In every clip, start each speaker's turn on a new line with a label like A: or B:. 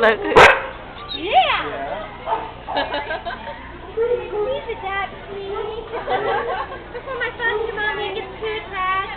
A: Look.
B: Yeah! Leave it that, please. Before my foster mommy gets too attached,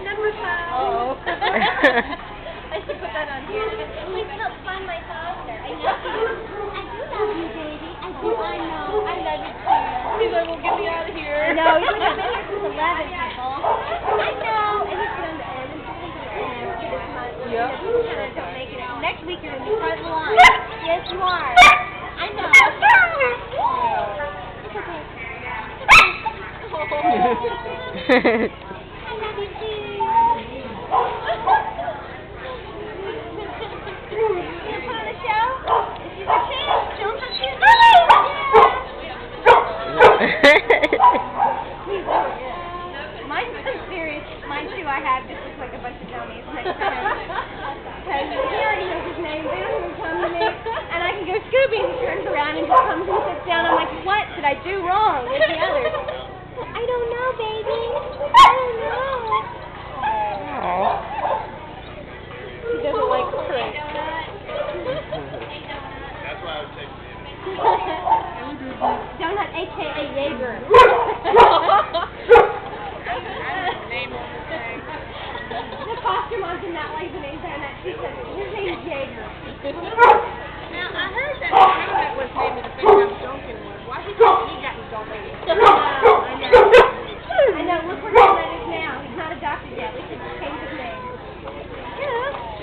B: number 5.
C: Oh.
B: I should put that on here. Please help find my foster. I love you. I do love you, baby. I do. I know. I love you too.
C: He's like, well, get me out of here.
B: No, he's been here since 11, people. I know. And he's been on the end. This month.
C: Yep.
B: You kind of don't make it out. Next week you're going to be front of the line. Yes, you are. I know. It's okay. I love you too. You put on a show? This is your chance. Show them how cute Mine's so serious. Mine too, I have just look like a bunch of dummies next to him. Because he already knows his name. They don't even come to me. And I can go Scooby and he turns around and just comes and sits down. I'm like, what did I do wrong with the others? I don't know, baby. I don't know.
A: Aw.
C: He doesn't like tricks.
D: That's why I would take
B: Donut, a.k.a. Jaeger. The foster mom did not like the name Donut. She said, his name is Jaeger.
C: Now, I heard that Donut was named the thing Duncan was. Why he got Duncan?
B: I know, look where Donut is now. He's not adopted yet. We should change his name.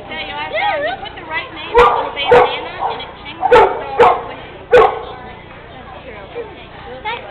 C: Tell you, I you put the right name on the little baby